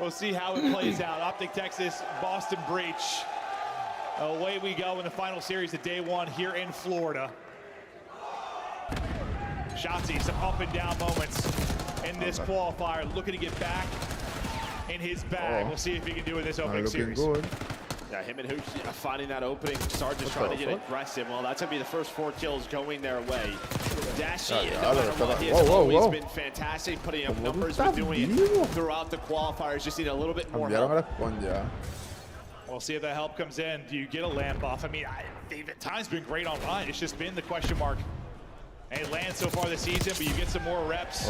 We'll see how it plays out. Optic Texas, Boston Breach. Away we go in the final series of day one here in Florida. Shotzi, some up and down moments in this qualifier, looking to get back in his bag. We'll see if he can do it in this opening series. Good. Yeah, him and Hooch finding that opening start, just trying to get aggressive. Well, that's going to be the first 4 kills going their way. Dashi, no matter what, he has always been fantastic, putting up numbers, been doing it throughout the qualifiers. Just need a little bit more help. We'll see if the help comes in. Do you get a land buff? I mean, they've at times been great online. It's just been the question mark. And it lands so far this season, but you get some more reps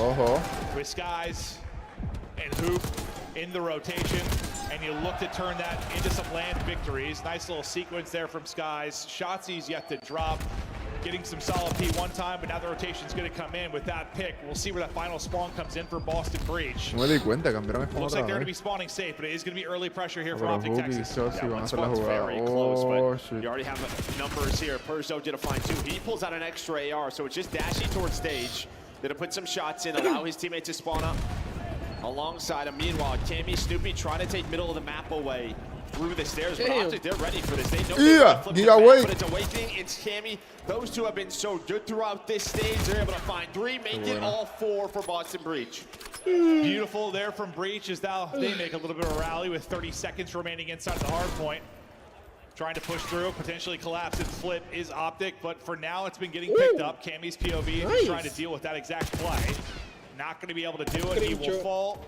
with Skies and Hoop in the rotation, and you look to turn that into some land victories. Nice little sequence there from Skies. Shotzi's yet to drop, getting some solid P one time, but now the rotation's going to come in with that pick. We'll see where that final spawn comes in for Boston Breach. No me di cuenta, cambiaron el Looks like they're going to be spawning safe, but it is going to be early pressure here for Optic Texas. One spot's very close, but you already have numbers here. Perzo did a fine too. He pulls out an extra AR, so it's just dashing towards stage. Gonna put some shots in, allow his teammate to spawn up alongside him. Meanwhile, Cammy, Snoopy trying to take middle of the map away through the stairs. But Optic, they're ready for this. They know they're flip the map, but it's Awakening, it's Cammy. Those two have been so good throughout this stage. They're able to find 3, make it all 4 for Boston Breach. Beautiful there from Breach as now they make a little bit of a rally with 30 seconds remaining inside the hard point. Trying to push through, potentially collapse and flip is Optic, but for now it's been getting picked up. Cammy's POV is trying to deal with that exact play. Not going to be able to do it. He will fall.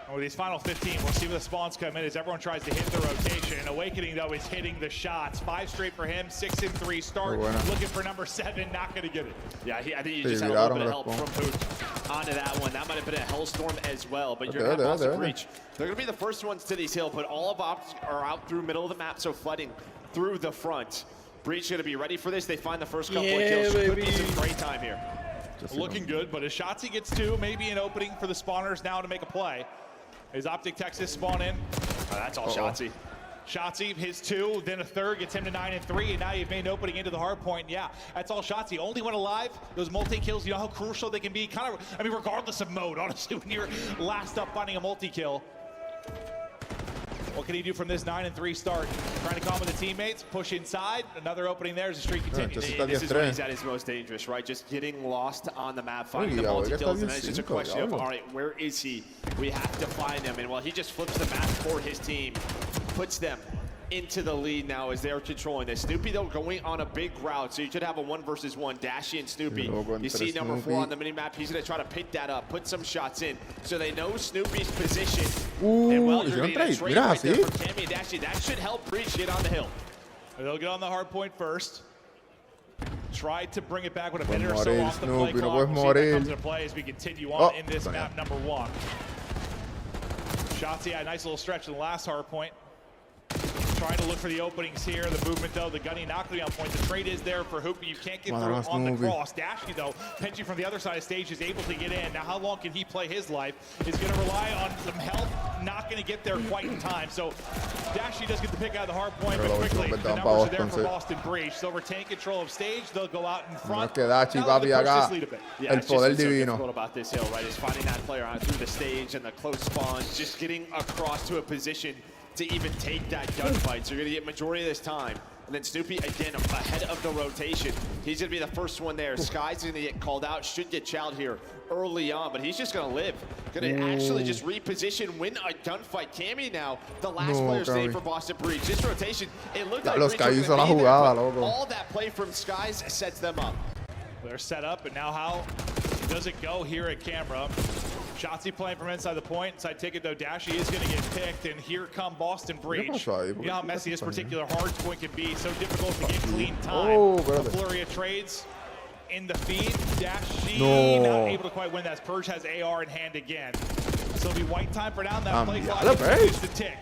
Over these final 15, we'll see where the spawns come in as everyone tries to hit the rotation. Awakening, though, is hitting the shots. 5 straight for him, 6 and 3 start. Looking for number 7, not going to get it. Yeah, I think you just had a little bit of help from Hooch onto that one. That might have been a hellstorm as well, but you're going to have Boston Breach. They're going to be the first ones to these hills, but all of Ops are out through middle of the map, so flooding through the front. Breach going to be ready for this. They find the first couple of kills. Could be some great time here. Looking good, but as Shotzi gets 2, maybe an opening for the spawners now to make a play. Is Optic Texas spawn in? That's all Shotzi. Shotzi, his 2, then a 3rd, gets him to 9 and 3, and now you've made an opening into the hard point. Yeah, that's all Shotzi. Only one alive. Those multi-kills, you know how crucial they can be? Kind of, I mean, regardless of mode, honestly, when you're last up finding a multi-kill. What can he do from this 9 and 3 start? Trying to calm with the teammates, push inside. Another opening there as the streak continues. This is when he's at his most dangerous, right? Just getting lost on the map, finding the multi-kills, and then it's just a question of, all right, where is he? We have to find him. And well, he just flips the map for his team, puts them into the lead now as they're controlling this. Snoopy, though, going on a big route, so you should have a 1 versus 1. Dashy and Snoopy. You see number 4 on the mini-map. He's going to try to pick that up, put some shots in, so they know Snoopy's position. And well, you're getting a trade right there from Cammy and Dashy. That should help Breach get on the hill. They'll get on the hard point first. Try to bring it back with a minute or so off the play clock. We'll see if that comes into play as we continue on in this map number 1. Shotzi had a nice little stretch in the last hard point. Trying to look for the openings here. The movement, though, the gunning not going to be on point. The trade is there for Hoop, but you can't get through on the cross. Dashy, though, pinching from the other side of stage, is able to get in. Now, how long can he play his life? He's going to rely on some help. Not going to get there quite in time. So, Dashy does get the pick out of the hard point, but quickly, the numbers are there for Boston Breach. They'll retain control of stage. They'll go out in front. Yeah, it's so difficult about this hill, right? Is finding that player out through the stage and the close spawns, just getting across to a position to even take that gunfight. So you're gonna get majority of this time. And then Snoopy, again, ahead of the rotation. He's gonna be the first one there. Sky's gonna get called out, should get chowed here early on, but he's just gonna live. Gonna actually just reposition, win a gunfight. Cammy now, the last player staying for Boston Breach. This rotation, it looked like Breach was gonna be there, but all that play from Skies sets them up. They're set up, and now how does it go here at camera? Shotzi playing from inside the point. Inside ticket, though, Dashy is going to get picked, and here come Boston Breach. You know how messy this particular hard point can be. So difficult to get clean time. A flurry of trades in the feed. Dashy not able to quite win that. Purge has AR in hand again. So it'll be white time for now. That play clock continues to tick.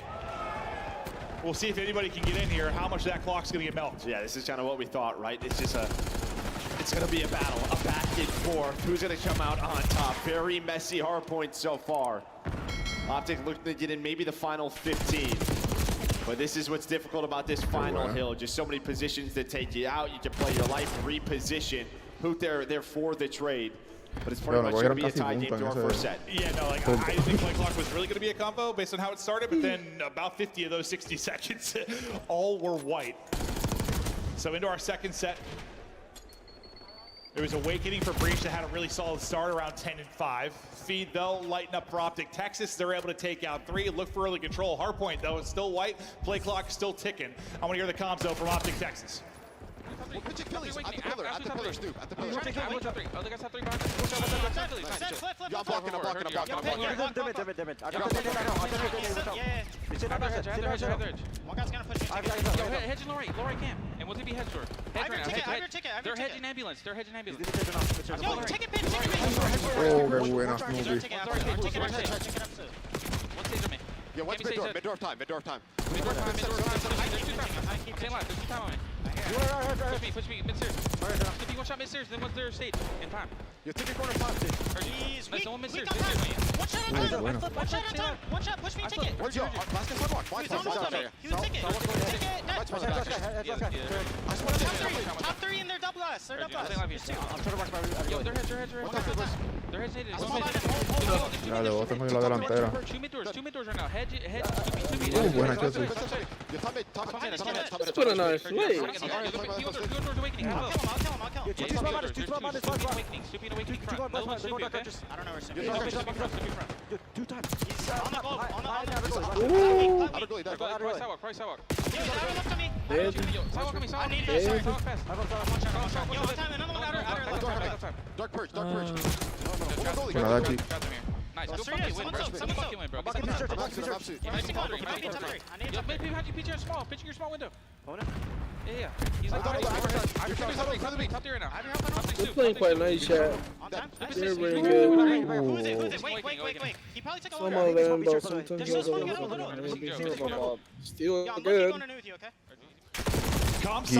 We'll see if anybody can get in here. How much of that clock's going to get melted. Yeah, this is kind of what we thought, right? It's just it's going to be a battle, a back and forth. Who's going to come out on top? Very messy hard point so far. Optic looking to get in maybe the final 15. But this is what's difficult about this final hill. Just so many positions that take you out. You can play your life, reposition. Hoot there for the trade. But it's pretty much going to be a tie game through our first set. Yeah, no, like I think play clock was really going to be a combo based on how it started, but then about 50 of those 60 seconds, all were white. So into our second set. It was Awakening for Breach that had a really solid start around 10-5. Feed, though, lighten up for Optic Texas. They're able to take out 3. Look for early control. Hardpoint, though, it's still white. Play clock still ticking. I want to hear the comms, though, from Optic Texas. At the pillar, Snoop. At the pillar. Oh, they got 3 behind I'm blocking. Dim it. I got One guy's gonna push me. hedge low right camp. And we'll be hedge short. They're hedging ambulance. Yo, take it, pin. Oh, qué buena, Snoopy. Take it up, one stage on me. Yeah, one's mid-door of time. There's 2 time on me. Push me, mid-stairs. If you one shot mid-stairs, then what's their stage in time? You're taking corner top. He's weak. One mid-stairs. One shot at a time. One shot, push me, take it. Where's your last guy sidewalk? He was ticket. Top 3 in their double us. They're double us. Yo, they're hedge. They're hedge nated. Dale, vos tengo la delantera. 2 mid-doors right now. Hedge, Buena, Chelsea. Top Put a nice play. I'll kill him. Awakening front. I don't know where Snoopy is. He's on the boat. Price sidewalk. Yo, that one left on me. Sidewalk on me. I need it. Sorry. Fast. Yo, one time, another one outer. Dark purge. Buena, Dachi. Nice. Go fucking win, bro. Fucking win, bro. I need Yo, maybe behind you, pitch your small window. Yeah. He's like, top 3 right now. They're playing quite nice, chat. on time. They're really good. Who is it? Wait. He probably took a Some loader. of them, though, sometimes They're you so gotta still Yo, I'm good. going underneath you, okay? We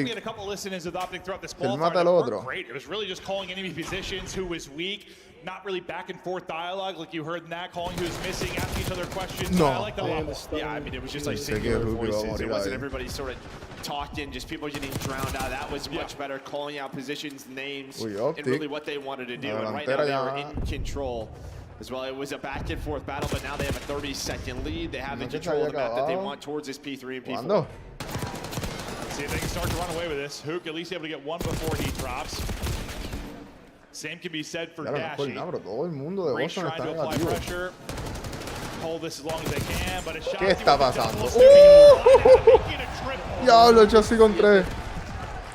had a couple listen-ins with Optic throughout this qualifier. mata That al weren't otro. great. It was really just calling enemy positions, who was weak, not really back and forth dialogue like you heard in that, calling who's missing, asking each other questions. No. I like the level. Yeah, I mean, it was just like Sí, singular que Ruby va a voices. It morir wasn't ahí. everybody sort of talking, just people getting drowned out. That was much better, calling out positions, names, Uy, and Optic. really what they wanted to do. La And right now they delantera were ya. in control as well. It was a back and forth battle, but now they have a 30-second lead. They have the control of the map that they want towards this P3 and P4. ¿Cuándo? See if they can start to run away with this. Hook at least able to get one before he drops. Same can be said for Claro, no es por nada, Dashy. pero todo el mundo de Breach Boston trying está to apply negativo. pressure. Hold this as long as they can, but a shot. ¿Qué está pasando? Diablo, Diablo, Chelsea con 3.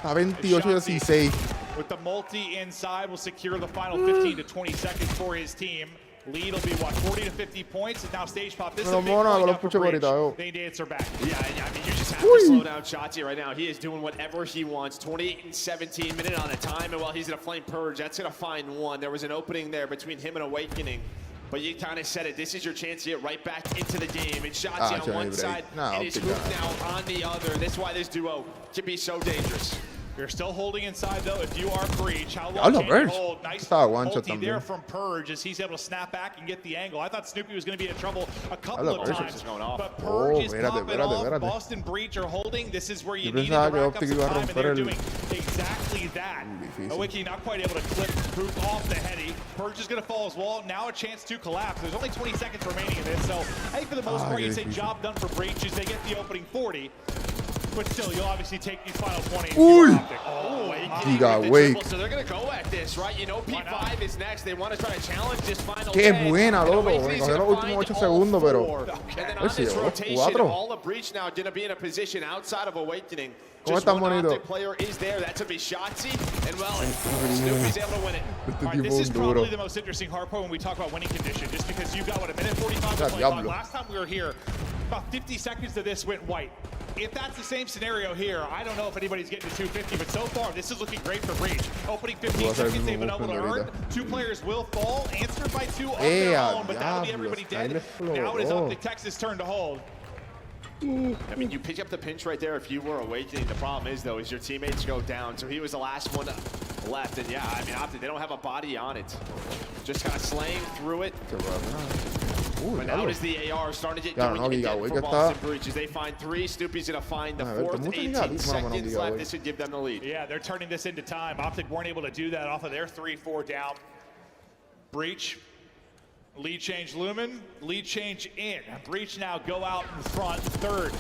A 28-16. with the multi inside, will secure the final 15 to 20 seconds for his team. Lead will be, what, 40 to 50 points? And now stage pop. This is a big Mona, point lo up for escucho Breach. ahorita, veo. They answer back. Yeah, I mean, you just have to slow down Shotzi right now. He is doing whatever he wants. 28 and 17 minutes on a time, and while he's in a flame purge, that's going to find one. There was an opening there between him and Awakening. But you kind of said it. This is your chance to get right back into the game. And Shotzi on one side, and his hoop now on the other. That's why this duo can be so dangerous. You're still holding inside, though, if you are Breach. How long can you hold? Nice multi there from Purge as he's able to snap back and get the angle. I thought Snoopy was going to be in trouble a couple of times. But Purge is popping off. Boston Breach are holding. This is where you need to rack up some time, and they're doing exactly that. Awakening not quite able to clip Hoop off the heady. Purge is going to fall as well. Now a chance to collapse. There's only 20 seconds remaining in this, so I think for the most part, you say job done for Breach as they get the opening 40. But still, you'll obviously take these final 20. Giga, So they're going to go at this, right? You know, P5 is next. They want to try to challenge this final. Qué buena, loco. Me cogió los últimos 8 segundos, pero. And then on this rotation, all of Breach now going to be in a position outside of Awakening. Just one Optic player is there. That's going to be Shotzi. And well, Snoopy's able to win it. All right, this is probably the most interesting hard part when we talk about winning condition, just because you've got, what, a minute 45 to play clock. Last time we were here, about 50 seconds to this went white. If that's the same scenario here, I don't know if anybody's getting to 250, but so far, this is looking great for Breach. Opening 15 seconds, they've been able to earn. 2 players will fall, answered by 2 of their own, but that'll be everybody dead. Now it is Optic Texas' turn to hold. I mean, you pick up the pinch right there if you were Awakening. The problem is, though, is your teammates go down. So he was the last one left. And yeah, I mean, Optic, they don't have a body on it. Just kind of slaying through it. But now is the AR starting to get going for Boston Breach as they find 3. Snoopy's going to find the 4th. 18 seconds left. This would give them the lead. Yeah, they're turning this into time. Optic weren't able to do that off of their 3-4 down. Breach. Lead change Lumen, lead change in. Breach now go out in front, third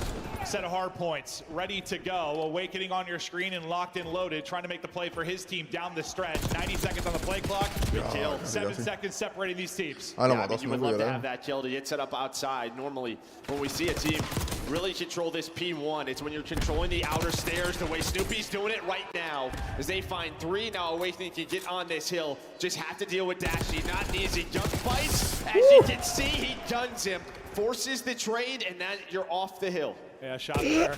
set of hard points, ready to go. Awakening on your screen and locked and loaded, trying to make the play for his team down the stretch. 90 seconds on the play clock. Good kill. 7 seconds separating these teams. I mean, you would love to have that kill to get set up outside. Normally, when we see a team really control this P1, it's when you're controlling the outer stairs the way Snoopy's doing it right now. As they find 3, now Awakening can get on this hill. Just have to deal with Dashy. Not an easy gunfight. As you can see, he guns him, forces the trade, and then you're off the hill. Yeah, shot there.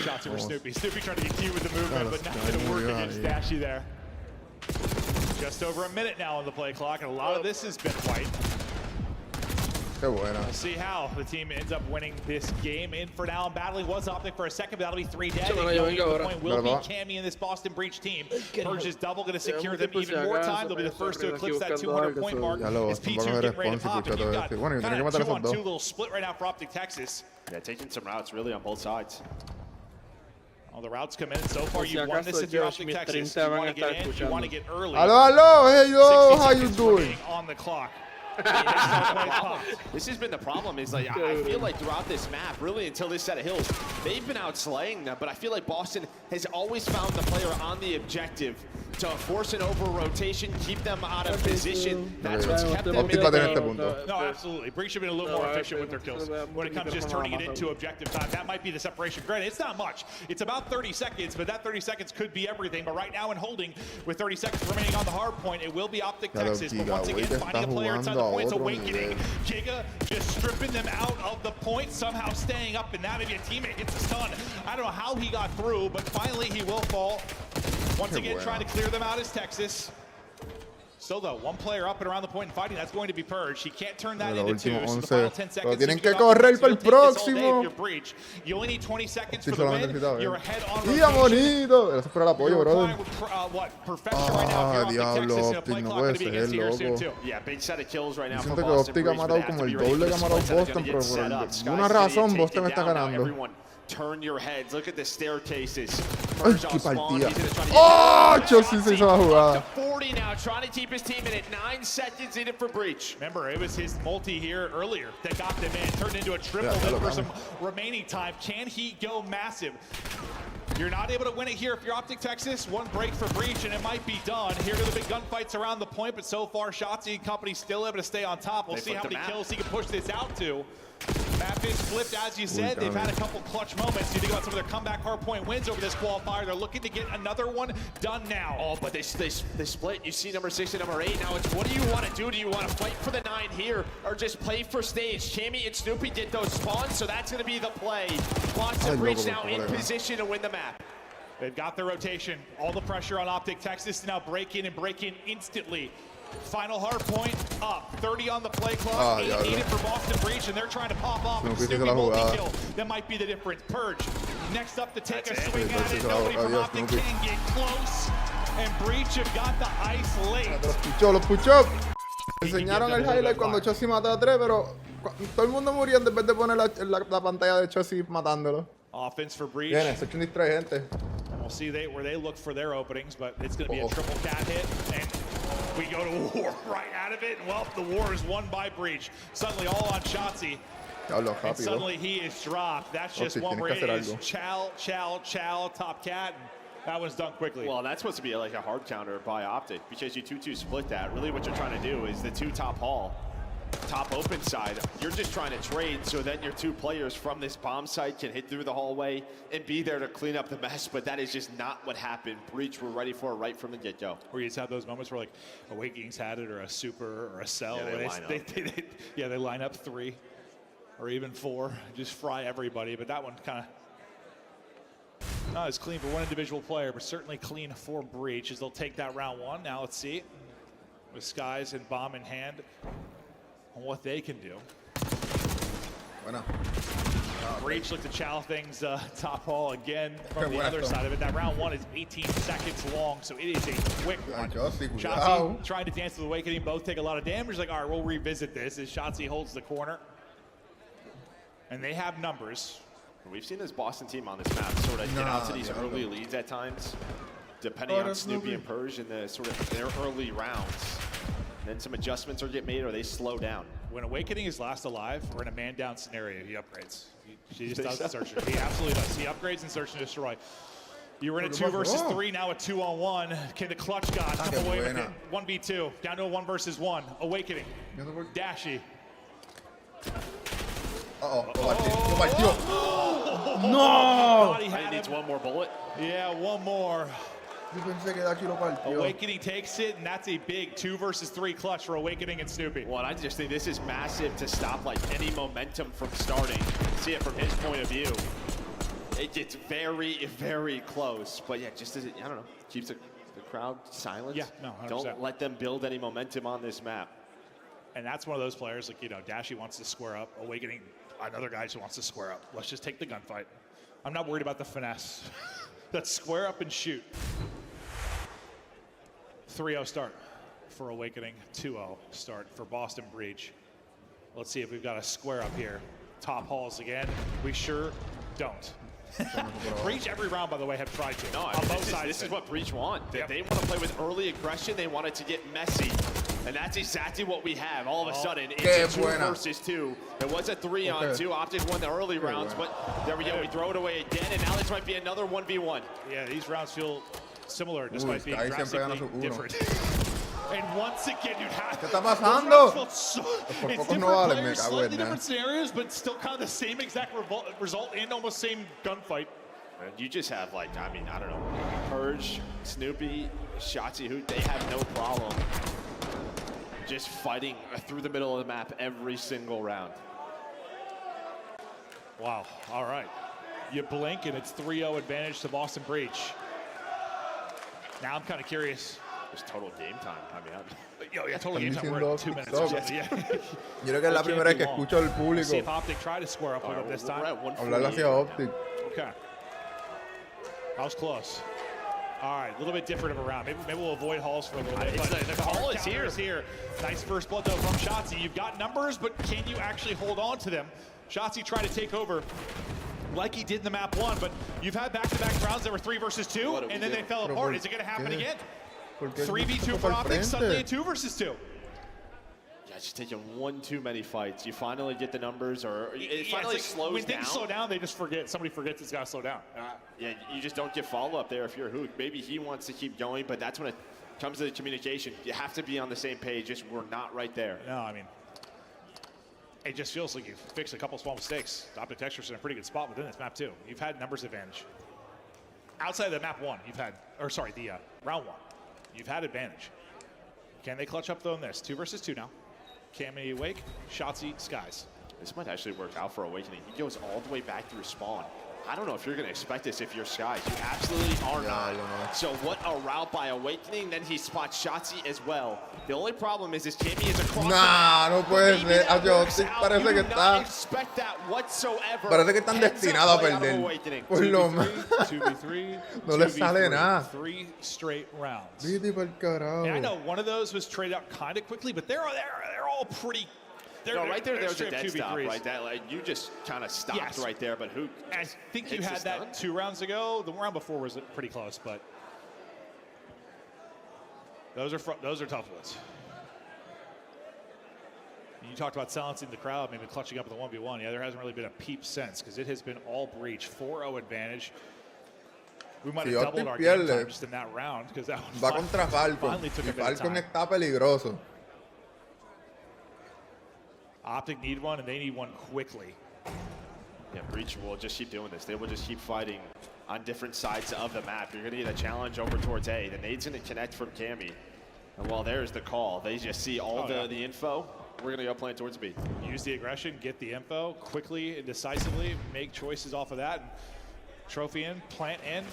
Shots over Snoopy. Snoopy trying to get cute with the movement, but not going to work against Dashy there. Just over a minute now on the play clock, and a lot of this has been white. We'll see how the team ends up winning this game. In for now, and battling was Optic for a second, but that'll be 3 dead. The point will be Cammy in this Boston Breach team. Purge is double, going to secure them even more time. They'll be the first to eclipse that 200-point mark. As P2 getting ready to pop, and you've got kind of 2-on-2 little split right now for Optic Texas. Yeah, taking some routes really on both sides. All the routes come in. So far, you've won this if you're Optic Texas. You want to get in, you want to get early. Hello, hey yo, how you doing? On the clock. This has been the problem, is like I feel like throughout this map, really until this set of hills, they've been outslaying them, but I feel like Boston has always found the player on the objective to force an over-rotation, keep them out of position. That's what's kept them in the game. No, absolutely. Breach should have been a little more efficient with their kills when it comes to just turning it into objective time. That might be the separation. Granted, it's not much. It's about 30 seconds, but that 30 seconds could be everything. But right now in holding, with 30 seconds remaining on the hard point, it will be Optic Texas. But once again, finding a player inside the points, Awakening. Giga just stripping them out of the point, somehow staying up in that. Maybe a teammate hits a stun. I don't know how he got through, but finally he will fall. Once again, trying to clear them out is Texas. Still though, one player up and around the point and fighting, that's going to be Purge. He can't turn that into 2, so the final 10 seconds. Tienen que correr para el próximo. You only need 20 seconds for the win. You're ahead on rotation. Bonito. Gracias por el apoyo, brother. Perfection right now. Diablo, Optic no puede ser, loco. Yeah, big set of kills right now. Siento que Optic ha matado como el doble que ha matado Boston, pero por una razón Boston está ganando. Turn your heads. Look at the staircases. Ay, qué partida. Oh, Chelsea se hizo la jugada. 40 now, trying to keep his team in it. 9 seconds in it for Breach. Remember, it was his multi here earlier that got them in. Turned into a triple then for some remaining time. Can he go massive? You're not able to win it here if you're Optic Texas. One break for Breach, and it might be done. Here to the big gunfights around the point, but so far, Shotzi and company still able to stay on top. We'll see how many kills he can push this out to. Map is flipped, as you said. They've had a couple clutch moments. You think about some of their comeback hardpoint wins over this qualifier. They're looking to get another one done now. Oh, but they split. You see number 6 and number 8. Now it's what do you want to do? Do you want to fight for the 9 here or just play for stage? Cammy and Snoopy get those spawns, so that's going to be the play. Lots of Breach now in position to win the map. They've got the rotation. All the pressure on Optic Texas to now break in and break in instantly. Final hard point up, 30 on the play clock, 8 needed for Boston Breach, and they're trying to pop off and Snoopy multi-kill. That might be the difference. Purge, next up to take a swing at it. Nobody from Optic can get close, and Breach have got the ice late. Los puchó. Enseñaron el highlight cuando Chelsea mató a 3, pero todo el mundo murió en vez de poner la pantalla de Chelsea matándolo. Offense for Breach. Bien, se echó un distrayente. And we'll see where they look for their openings, but it's going to be a triple cat hit, and we go to war right out of it. Well, the war is won by Breach. Suddenly all on Shotzi. And suddenly he is dropped. That's just one where it is chow, chow, chow, top cat. And that one's done quickly. Well, that's supposed to be like a hard counter by Optic because you 2-2 split that. Really what you're trying to do is the 2 top hall. Top open side, you're just trying to trade so then your 2 players from this bomb site can hit through the hallway and be there to clean up the mess, but that is just not what happened. Breach were ready for it right from the get-go. Where you just have those moments where like Awakening's had it, or a Super, or a Cell. Yeah, they line up 3 or even 4, just fry everybody, but that one kind of not as clean for one individual player, but certainly clean for Breach as they'll take that round 1. Now let's see, with Skies and Bomb in hand, on what they can do. Bueno. Breach look to chow things top hall again from the other side of it. That round 1 is 18 seconds long, so it is a quick one. Shotzi trying to dance with Awakening. Both take a lot of damage. Like, all right, we'll revisit this as Shotzi holds the corner. And they have numbers. We've seen this Boston team on this map sort of get out to these early leads at times, depending on Snoopy and Purge in the sort of their early rounds. Then some adjustments are get made or they slow down. When Awakening is last alive, we're in a man-down scenario. He upgrades. He just does search. He absolutely does. He upgrades and search and destroy. You were in a 2 versus 3, now a 2-on-1. Can the clutch god come away with it? 1v2, down to a 1 versus 1. Awakening. Dashy. No! He needs one more bullet. Yeah, one more. Yo pensé que Dashi lo partió. Awakening takes it, and that's a big 2 versus 3 clutch for Awakening and Snoopy. Well, I just think this is massive to stop like any momentum from starting. See it from his point of view. It gets very, very close. But yeah, just as it, I don't know, keeps the crowd silent. Yeah, no, 100%. Don't let them build any momentum on this map. And that's one of those players, like, you know, Dashy wants to square up. Awakening, another guy just wants to square up. Let's just take the gunfight. I'm not worried about the finesse. Let's square up and shoot. 3-0 start for Awakening, 2-0 start for Boston Breach. Let's see if we've got a square up here. Top halls again. We sure don't. Breach every round, by the way, have tried to. No, on I mean, both sides. This is what Breach want. Yep. They want to play with early aggression. They want it to get messy. And that's exactly what we have. All of a sudden, it's a 2 versus 2. It was a 3-on-2. Optic won the early rounds, but there we go. We throw it away again, and now this might be another 1v1. Yeah, these rounds feel similar, despite being drastically different. And once again, you'd have... ¿Qué está pasando? It's different players, slightly different scenarios, but still kind of the same exact result and almost same gunfight. And you just have, like, I mean, I don't know, Purge, Snoopy, Shotzi, who they have no problem just fighting through the middle of the map every single round. Wow, all right. You blink and it's 3-0 advantage to Boston Breach. Now I'm kind of curious. It's total game time. I mean, yeah, total game time. We're at 2 minutes. Yo creo que es la primera vez que escucho al público See if Optic try to square up with it this time. hablar hacia Optic. Okay. That was close. All right, a little bit different of a round. Maybe we'll avoid halls for a little bit. But the call is here. Nice first blood, though, from Shotzi. You've got numbers, but can you actually hold on to them? Shotzi tried to take over like he did in the map 1, but you've had back-to-back rounds that were 3 versus 2, and then they fell apart. Is it going to happen again? 3v2 for Optic, suddenly a 2 versus 2. Yeah, just taking one too many fights. You finally get the numbers, or it finally like slows when down. things slow down, they just forget. Somebody forgets it's got to slow down. Yeah, you just don't get follow-up there if you're Hook. Maybe he wants to keep going, but that's when it comes to the communication. You have to be on the same page. Just we're not right there. No, I mean, it just feels like you've fixed a couple small mistakes. Optic Texas in a pretty good spot within this map, too. You've had numbers advantage. Outside of the map 1, you've had, or sorry, the round 1, you've had advantage. Can they clutch up, though, in this? 2 versus 2 now. Cammy Wake, Shotzi, Skies. This might actually work out for Awakening. He goes all the way back through spawn. I don't know if you're going to expect this if you're Skies. You absolutely are not. So what a route by Awakening. Then he spots Shotzi as well. The only problem is Cammy is across. Nah, no puede ser. Optic parece que está... expect that whatsoever. Parece que están destinados a perder. Por lo más. 2v3. No les sale nada. 3 straight rounds. Vete pa'l carajo. And I know one of those was traded out kind of quickly, but they're all pretty... No, right there was a straight dead stop, 2v3s. right? That, like, you just kind of stopped right there, but who? I think you had that 2 rounds ago. The round before was pretty close, but those are tough ones. You talked about silencing the crowd, maybe clutching up with a 1v1. Yeah, there hasn't really been a peep since because it has been all Breach, 4-0 advantage. We might have doubled our game time just in that round because that one va contra Falcon. finally took a bit of Falcon time. está peligroso. Optic need one, and they need one quickly. Yeah, Breach will just keep doing this. They will just keep fighting on different sides of the map. You're going to get a challenge over towards A. The nade's going to connect from Cammy. And while there's the call, they just see all the info. We're going to go playing towards B. Use the aggression, get the info quickly and decisively, make choices off of that. And trophy in, plant in,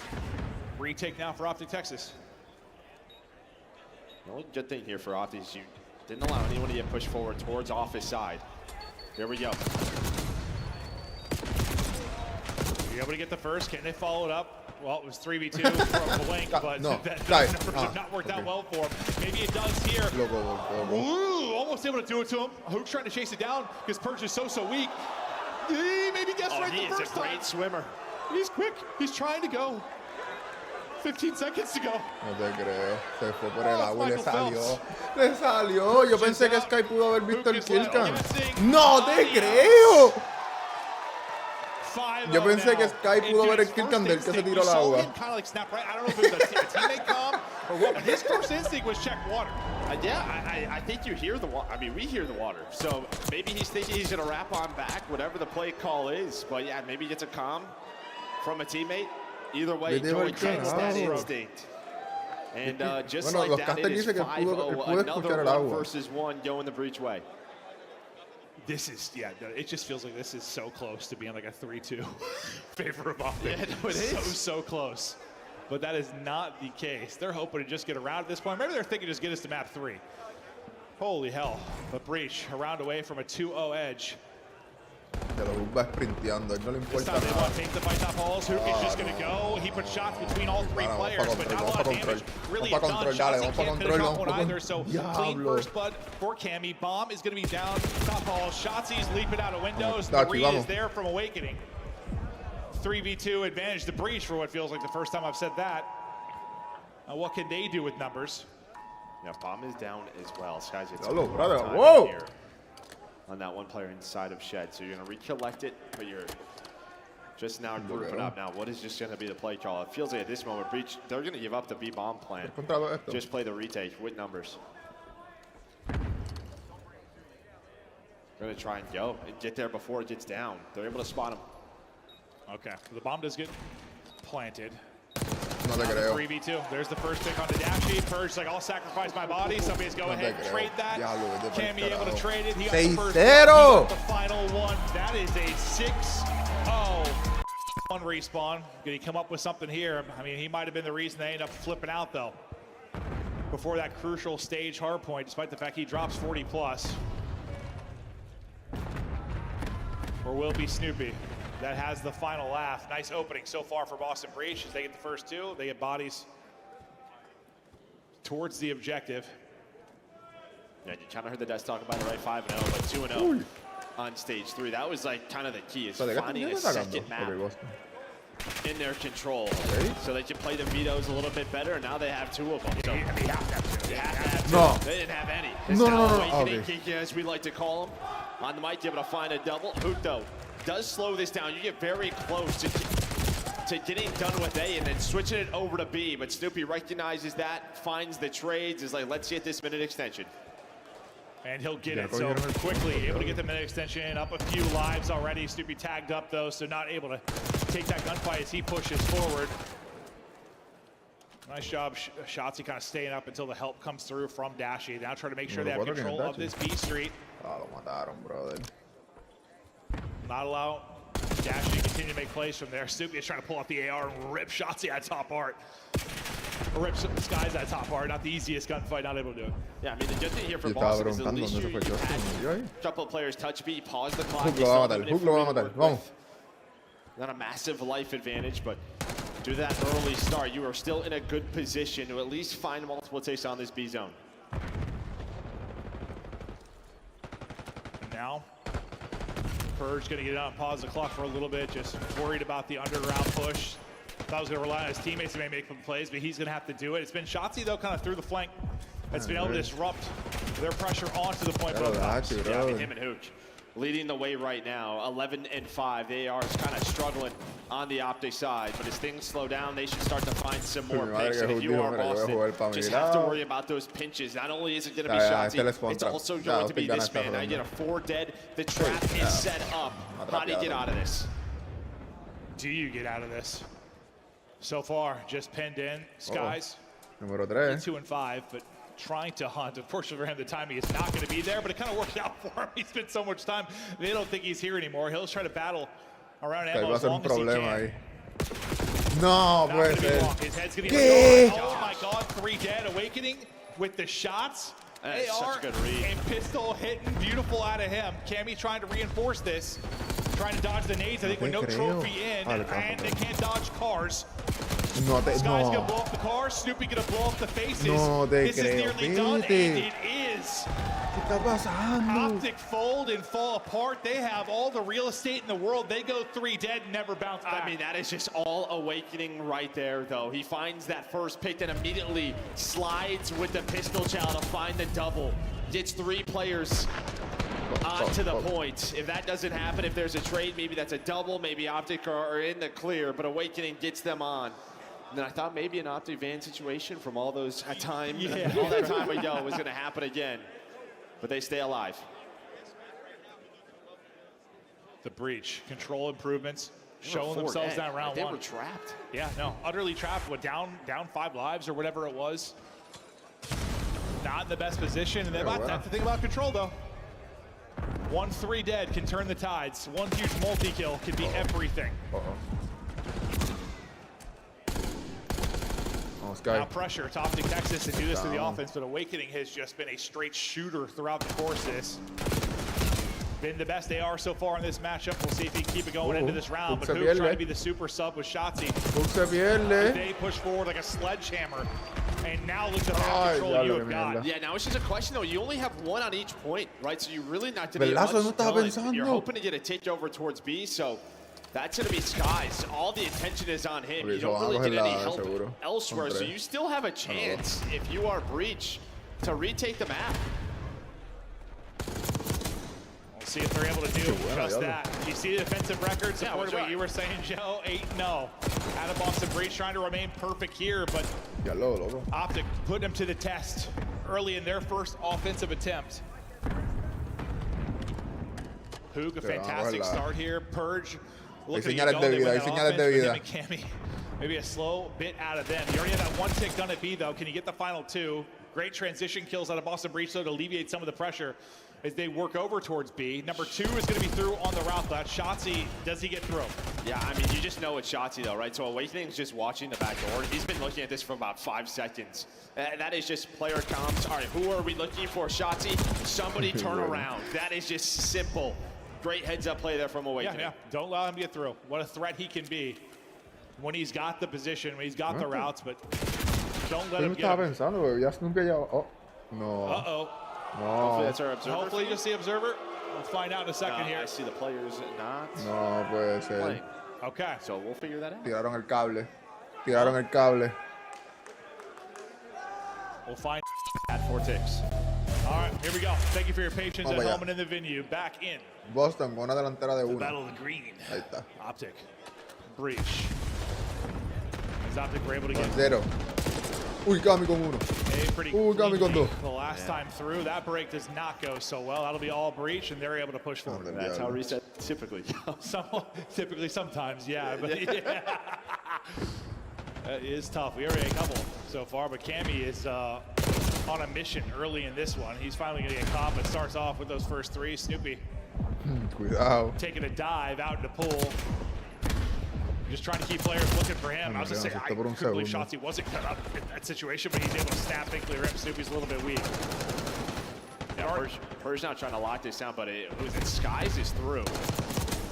retake now for Optic Texas. The only good thing here for Optic is you didn't allow anyone to get pushed forward towards office side. Here we go. You're able to get the first. Can they follow it up? Well, it was 3v2 from Blank, but that numbers have not worked out well for him. Maybe it does here. Ooh, almost able to do it to him. Hook's trying to chase it down because Purge is so weak. He maybe gets right the first time. He is a great swimmer. He's quick. He's trying to go. 15 seconds to go. No te creo. Se fue por el agua y le salió. Le salió. Yo pensé que Sky pudo haber visto el kill cam. ¡No te creo! Yo pensé que Sky pudo ver el kill cam del que se tiró al agua. I don't know if it was a teammate come or what, but his first instinct was check water. Yeah, I think you hear the water. I mean, we hear the water. So maybe he's thinking he's going to wrap on back, whatever the play call is. But yeah, maybe he gets a comm from a teammate. Either way, go against that instinct. And just like that, it is 5-0, another 1-versus-1 going the breach way. This is, yeah, it just feels like this is so close to being like a 3-2 favor of Optic. Yeah, no, it is. So close. But that is not the case. They're hoping to just get around at this point. Maybe they're thinking just get us to map 3. Holy hell. But breach, a round away from a 2-0 edge. Ya lo va sprinteando, él no le This importa time they nada. want to take the fight top halls. Hook is just going to go. He puts shots between all 3 players, but not a lot of damage. Really done. Shots he can't finish off one either, so clean first blood for Cammy. Bomb is going to be down. Top hall. Shotzi's leaping out of windows. Marie is there from Awakening. 3v2 advantage the breach for what feels like the first time I've said that. Now what can they do with numbers? Now bomb is down as well. Sky's gets Hello, brother. time Whoa! here on that one player inside of Shed. So you're going to recollect it, but you're just now grouping up. Now what is just going to be the play call? It feels like at this moment, breach, they're going to give up the B-bomb plan. Just play the retake with numbers. They're going to try and go and get there before it gets down. They're able to spot him. Okay, the bomb does get planted. No te creo. 3v2. There's the first pick on the dash sheet. Purge like, I'll sacrifice my body. Somebody's go ahead and trade that. Cammy able to trade it. He got the first. 6-0. The final one. That is a 6-0. One respawn. Did he come up with something here? I mean, he might have been the reason they end up flipping out though. Before that crucial stage hard point, despite the fact he drops 40 plus. Or will it be Snoopy? That has the final laugh. Nice opening so far for Boston Breach as they get the first 2. They get bodies towards the objective. Yeah, you kind of heard the Dust talk about it, right? 5-0, but 2-0 on stage 3. That was like kind of the key, is finding a second map in their control so they can play the vetoes a little bit better. And now they have 2 of them. So they have to. No. They didn't have any. No. Awakening Kiki, as we like to call him, on the mic, able to find a double. Hook, though, does slow this down. You get very close to getting done with A and then switching it over to B. But Snoopy recognizes that, finds the trades, is like, let's get this minute extension. And he'll get it so quickly, able to get the minute extension, up a few lives already. Snoopy tagged up though, so not able to take that gunfight as he pushes forward. Nice job, Shotzi kind of staying up until the help comes through from Dashy. Now trying to make sure they have control of this B Street. Lo mataron, brother. Not allow Dashy to continue to make plays from there. Snoopy is trying to pull out the AR and rip Shotzi at top art. Or rip Skies at top art. Not the easiest gunfight, not able to do it. Yeah, I mean, the good thing here for Boston is at least you had a couple of players touch B, pause the clock. Hook lo va a matar. Vamos. Not a massive life advantage, but do that early start. You are still in a good position to at least find multiple takes on this B zone. And now, Purge going to get out and pause the clock for a little bit. Just worried about the underground push. Thought he was going to rely on his teammates to make some plays, but he's going to have to do it. It's been Shotzi, though, kind of through the flank. That's been able to disrupt their pressure onto the point. Yeah, I mean, him and Hooch leading the way right now, 11-5. They are kind of struggling on the Optic side, but as things slow down, they should start to find some more picks. And if you are Boston, just have to worry about those pinches. Not only is it going to be Shotzi, it's also going to be this man. Now you get a 4 dead. The trap is set up. How do you get out of this? Do you get out of this? So far, just pinned in. Skies. Número 3. 2-5, but trying to hunt. Unfortunately for him, the timing is not going to be there, but it kind of worked out for him. He spent so much time. They don't think he's here anymore. He'll try to battle around ammo as long as he can. No, puede ser. His head's going to be oh my God, 3 dead. Awakening with the shots. That's such a good read. And pistol hitting beautiful out of him. Cammy trying to reinforce this. Trying to dodge the nades, I think, with no trophy in, and they can't dodge cars. Sky's gonna blow up the car, Snoopy gonna blow up the faces. This is nearly done, and it is. está pasando? Optic fold and fall apart. They have all the real estate in the world. They go 3 dead and never bounce back. I mean, that is just all awakening right there, though. He finds that first pick, then immediately slides with the pistol chow to find the double. Gets 3 players onto the point. If that doesn't happen, if there's a trade, maybe that's a double, maybe Optic are in the clear, but Awakening gets them on. And then I thought maybe an Optic van situation from all those time, all that time ago was going to happen again. But they stay alive. The breach, control improvements, showing themselves down round 1. They were trapped. Yeah, no, utterly trapped. With down 5 lives or whatever it was. Not in the best position. And that's the thing about control, though. 1-3 dead can turn the tides. One huge multi-kill can be everything. Now pressure to Optic Texas to do this to the offense, but Awakening has just been a straight shooter throughout the course of this. Been the best they are so far in this matchup. We'll see if he can keep it going into this round. But Hook trying to be the super sub with Shotzi. They push forward like a sledgehammer. And now look at the control you have got. Yeah, now it's just a question, though. You only have 1 on each point, right? So you really not to be much done. You're hoping to get a takeover towards B, so that's going to be Skies. All the attention is on him. You don't really get any help elsewhere, so you still have a chance, if you are Breach, to retake the map. We'll see if they're able to do just that. You see the defensive record, supported what you were saying, Joe. 8-0. Out of Boston Breach trying to remain perfect here, but Optic put them to the test early in their first offensive attempt. Hook, a fantastic start here. Purge, looking at Cammy. Maybe a slow bit out of them. You already have that 1 tick done at B, though. Can you get the final 2? Great transition kills out of Boston Breach, though, to alleviate some of the pressure as they work over towards B. Number 2 is going to be through on the route left. Shotzi, does he get through? Yeah, I mean, you just know it's Shotzi, though, right? So Awakening's just watching the back door. He's been looking at this for about 5 seconds. That is just player comms. All right, who are we looking for? Shotzi, somebody turn around. That is just simple. Great heads-up play there from Awakening. Yeah, don't allow him to get through. What a threat he can be when he's got the position, when he's got the routes, but don't let him get him. Uh-oh. Hopefully that's our observer. Hopefully you'll see observer. We'll find out in a second here. I see the players not playing. Okay. So we'll figure that out. Tiraron el cable. We'll find at 4 ticks. All right, here we go. Thank you for your patience at home and in the venue. Back in. Boston con una delantera de 1. Battle of the Green. Ahí está. Optic. Breach. Is Optic were able to get 0. Uy, Cami con 1. Cami con 2. The last time through, that break does not go so well. That'll be all Breach, and they're able to push forward. That's how reset typically goes. Typically, sometimes, yeah. But yeah. That is tough. We already had a couple so far, but Cammy is on a mission early in this one. He's finally going to get caught, but starts off with those first 3. Snoopy Cuidado. taking a dive out into pool. Just trying to keep players looking for him. I was just saying, I couldn't believe Shotzi wasn't cut up in that situation, but he's able to snap and clear him. Snoopy's a little bit weak. Yeah, Purge not trying to lock this down, but Skies is through.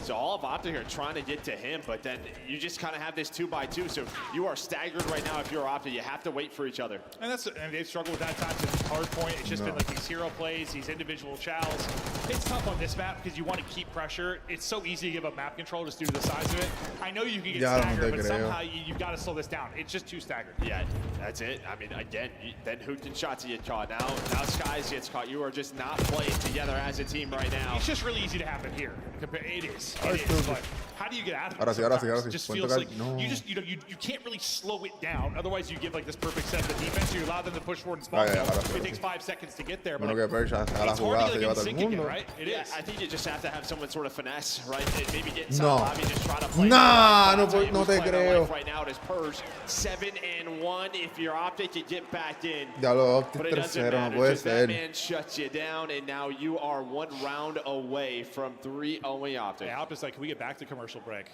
So all of Optic are trying to get to him, but then you just kind of have this 2x2. So you are staggered right now if you're Optic. You have to wait for each other. And they've struggled with that time since hard point. It's just been like these hero plays, these individual chows. It's tough on this map because you want to keep pressure. It's so easy to give up map control just due to the size of it. I know you can get staggered, but somehow you've got to slow this down. It's just too staggered. Yeah, that's it. I mean, again, then Hoot and Shotzi get caught. Now Skies gets caught. You are just not playing together as a team right now. It's just really easy to happen here. It is. But how do you get out of it? Ahora sí. It just feels like you can't really slow it down. Otherwise, you give like this perfect set of defense. You allow them to push forward and spawn. It takes 5 seconds to get there. But it's hard to get sync again, right? It is. I think you just have to have someone sort of finesse, right? Maybe get inside lobby, just try to play. No te creo. Right now it is Purge 7-1. If you're Optic, you get back in. But it doesn't matter. Just that man shuts you down, and now you are 1 round away from 3-0 Optic. Yeah, Optic's like, can we get back to commercial break?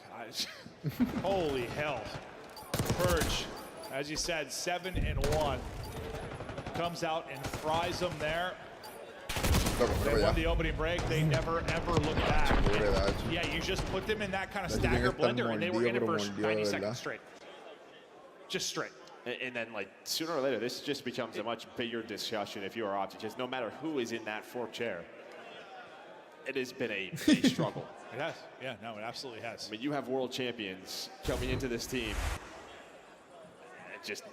Holy hell. Purge, as you said, 7-1. Comes out and fries them there. They won the opening break. They never, ever look back. Yeah, you just put them in that kind of stagger blender, and they were in it for 90 seconds straight. Just straight. And then, like, sooner or later, this just becomes a much bigger discussion if you are Optic. Just no matter who is in that fourth chair, it has been a struggle. It has. Yeah, no, it absolutely has. I mean, you have world champions coming into this team. And just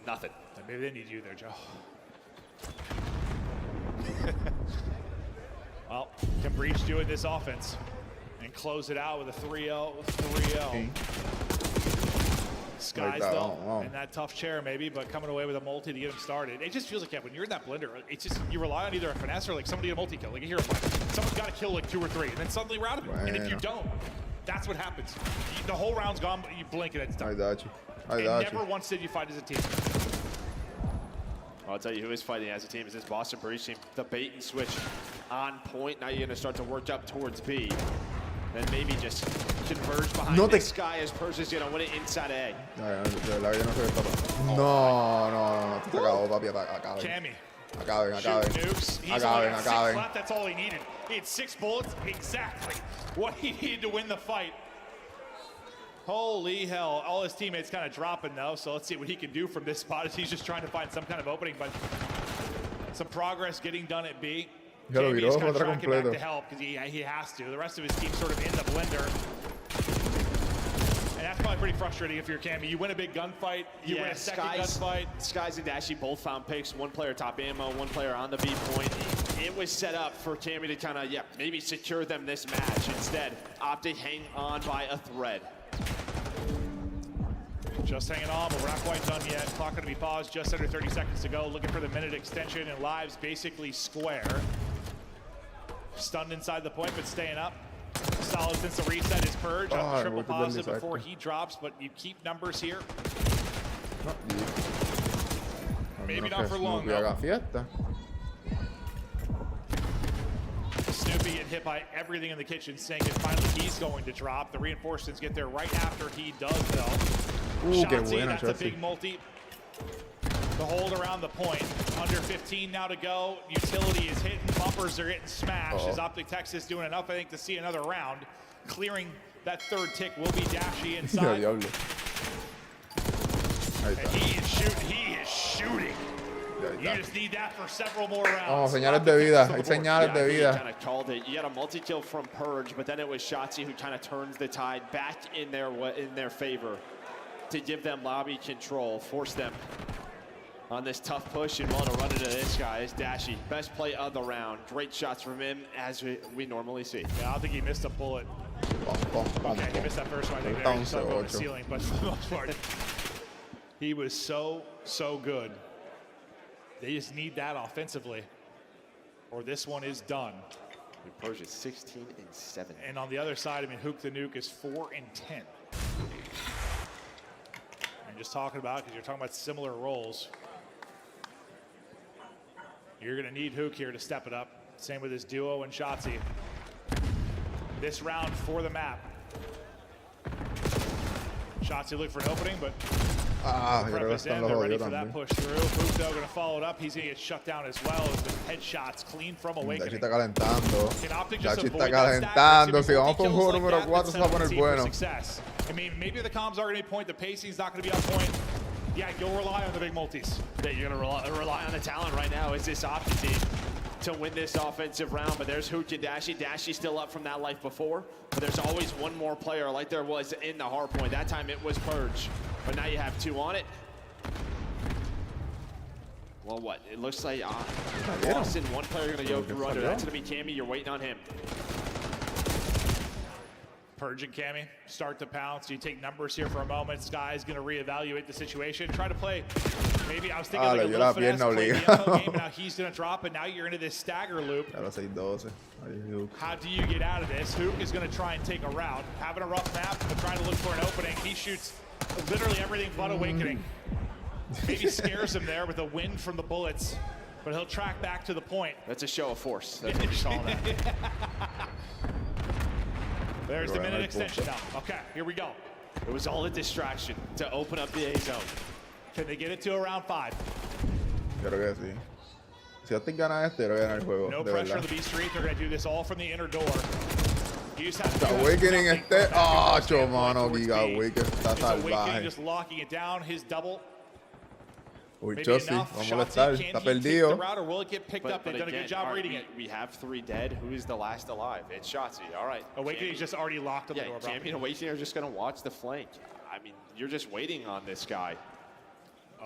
nothing. Maybe they need you there, Joe. Well, can Breach do it this offense and close it out with a 3-0? 3-0. Skies Like that, though, in that tough chair maybe, but coming away with a multi to get him started. It just feels like, yeah, when you're in that blender, it's just, you rely on either a finesse or like somebody to multi-kill, like a hero fight. Someone's got to kill like 2 or 3, and then suddenly we're out of it. And if you don't, that's what happens. The whole round's gone, but you blink and it's done. I got you. And never once did you fight as a team. I'll tell you who is fighting as a team is this Boston Breach team. The bait and switch on point. Now you're going to start to work up towards B. Then maybe just converge behind this guy as Purge is going to win it inside A. No. Te acabó, papi. Acaben. Cammy. Acaben. Nukes. He's only got 6 left. That's all he needed. He had 6 bullets. Exactly what he needed to win the fight. Holy hell. All his teammates kind of dropping, though. So let's see what he can do from this spot as he's just trying to find some kind of opening. But some progress getting done at B. Jamie is kind of tracking back to help because he has to. The rest of his team sort of in the blender. And that's probably pretty frustrating if you're Cammy. You win a big gunfight, you win a second gunfight. Skies and Dashy both found picks. One player top ammo, one player on the B point. It was set up for Cammy to kind of, maybe secure them this match. Instead, Optic hang on by a thread. Just hanging on, but we're not quite done yet. Clock going to be paused, just under 30 seconds to go. Looking for the minute extension, and lives basically square. Stunned inside the point, but staying up. Solid since the reset is Purge. Triple positive before he drops, but you keep numbers here. Maybe not for long, though. Snoopy get hit by everything in the kitchen sink, and finally he's going to drop. The reinforcements get there right after he does, though. Shotzi, that's a big multi. The hold around the point. Under 15 now to go. Utility is hitting. Bumpers are getting smashed. Is Optic Texas doing enough, I think, to see another round? Clearing that third tick will be Dashy inside. And he is shooting. He is shooting. You just need that for several more rounds. Señales de vida. Hay señales de vida. Kind of called it. You got a multi-kill from Purge, but then it was Shotzi who kind of turns the tide back in their favor to give them lobby control, force them on this tough push, and want to run into this guy is Dashy. Best play of the round. Great shots from him, as we normally see. Yeah, I don't think he missed a bullet. Okay, he missed that first one. I think there he saw going to the ceiling, but for the most part, he was so good. They just need that offensively, or this one is done. Purge is 16-7. And on the other side, I mean, Hook the Nuke is 4-10. I'm just talking about, because you're talking about similar roles. You're going to need Hook here to step it up. Same with his duo and Shotzi. This round for the map. Shotzi look for an opening, but prep is in. They're ready for that push through. Hook, though, going to follow it up. He's going to get shut down as well as the headshots clean from Awakening. Dachi está calentando. Can Optic just Dachi avoid está that calentando. stack? Si vamos con un juego número 4, se va a poner bueno. Success. I mean, maybe the comms are going to be point. The pacing's not going to be on point. Yeah, you'll rely on the big multis. Yeah, you're going to rely on the talent right now. Is this Optic team to win this offensive round? But there's Hook and Dashy. Dashy's still up from that life before. But there's always one more player like there was in the hard point. That time it was Purge. But now you have 2 on it. Well, what? It looks like Boston, one player going to go through under. That's going to be Cammy. You're waiting on him. Purge and Cammy start to pounce. You take numbers here for a moment. Sky's going to reevaluate the situation. Try to play. Maybe I was thinking like a little finesse, play the info game. Now he's going to drop, and now you're into this stagger loop. How do you get out of this? Hook is going to try and take a route. Having a rough map, but trying to look for an opening. He shoots literally everything but Awakening. Maybe scares him there with a wind from the bullets, but he'll track back to the point. That's a show of force. That's what you call that. There's the minute extension now. Okay, here we go. It was all a distraction to open up the A zone. Can they get it to around 5? Creo que sí. Si Optic gana este, creo que gana el juego. No pressure on the B Street. They're going to do this all from the inner door. You just have to do Awakening nothing este. from a tactical Ah, standpoint mano, towards Giga B. Awake está It's Awakening salvaje. just locking it down, his double. Uy, Maybe Chossi, enough. va a Shotzi, molestar. can Está he take perdido. the route or will it get picked up? They've done a good job all right, reading it. we have 3 dead. Who is the last alive? It's Shotzi. All right. Awakening's just already locked on the Yeah, door. Cammy and Awakening are just going to watch the flank. I mean, you're just waiting on this guy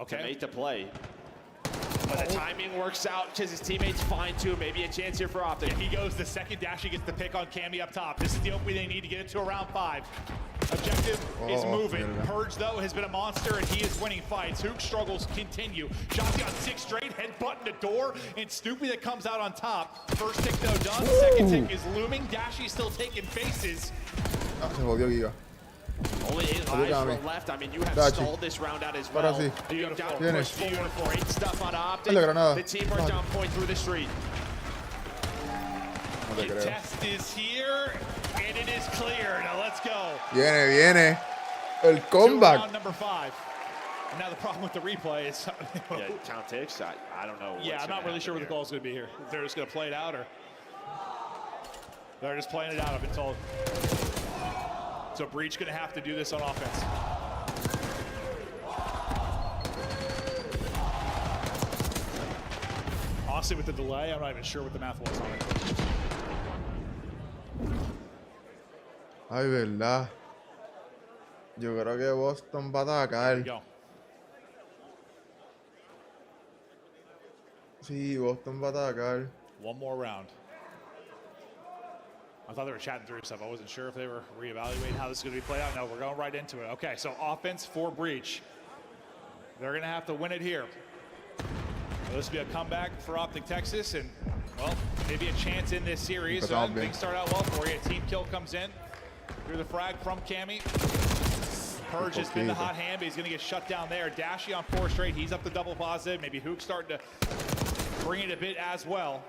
to make the play. But the timing works out because his teammates find too. Maybe a chance here for Optic. He goes the second dash. He gets the pick on Cammy up top. This is the opening they need to get it to around 5. Objective is moving. Purge, though, has been a monster, and he is winning fights. Hook struggles continue. Shotzi on 6 straight, headbutting the door, and Stoopy that comes out on top. First tick, though, done. Second tick is looming. Dashy still taking faces. Ah, se jodió Giga. Only 8 lives were left. I mean, you have stalled this round out as well. Ahora sí. You have down Viene. push forward for 8 stuff on Optic. Dale, Granada. The team are down point through the street. No te creo. Test is here, and it is clear. Now let's go. Viene. El To comeback. round number 5. And now the problem with the replay is... Yeah, count ticks. I don't know. Yeah, I'm not really sure what the call is going to be here. If they're just going to play it out, or they're just playing it out, I've been told. So Breach going to have to do this on offense. Honestly, with the delay, I'm not even sure what the math was on it. Ay, verdad. Yo creo que Boston va a There atacar. we go. Sí, Boston va a atacar. One more round. I thought they were chatting through stuff. I wasn't sure if they were reevaluating how this is going to be played out. No, we're going right into it. Okay, so offense for Breach. They're going to have to win it here. This will be a comeback for Optic Texas, and, well, maybe a chance in this series. Things start out well for you. A team kill comes in. Through the frag from Cammy. Purge has been the hot hand, but he's going to get shut down there. Dashy on 4 straight. He's up to double positive. Maybe Hook starting to bring it a bit as well.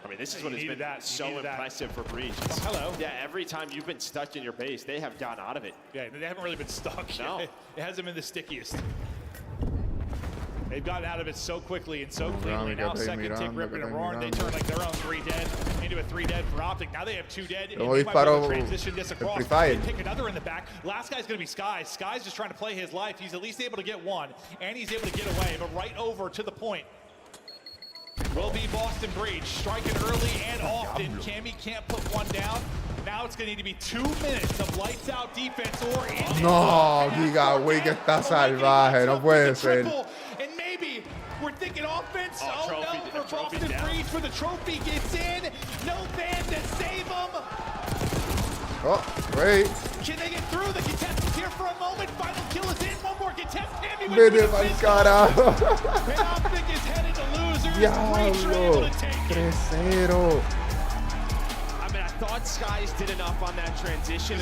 I mean, this is what has been so impressive for Breach. Hello. Yeah, every time you've been stuck in your base, they have gotten out of it. Yeah, they haven't really been stuck. No. It hasn't been the stickiest. They've gotten out of it so quickly and so cleanly. Now second tick ripping and roaring. They turn like their own 3 dead into a 3 dead for Optic. Now they have 2 dead. And they might be able to transition this across. They pick another in the back. Last guy's going to be Skies. Skies just trying to play his life. He's at least able to get 1, and he's able to get away. But right over to the point will be Boston Breach. Striking early and often. Cammy can't put 1 down. Now it's going to need to be 2 minutes of lights out defense or in. No, Giga Awake está salvaje. No puede ser. And maybe we're thinking offense. Oh, trophy, no, for Boston Breach, for the trophy gets in. No band to save them. Oh, wait. Can they get through? The contestants here for a moment. Final kill is in. 1 more contest. Cammy Vete pa'l carajo. And Optic is headed to losers. Breach are able Diablo. to take it. 3-0. I mean, I thought Skies did enough on that transition.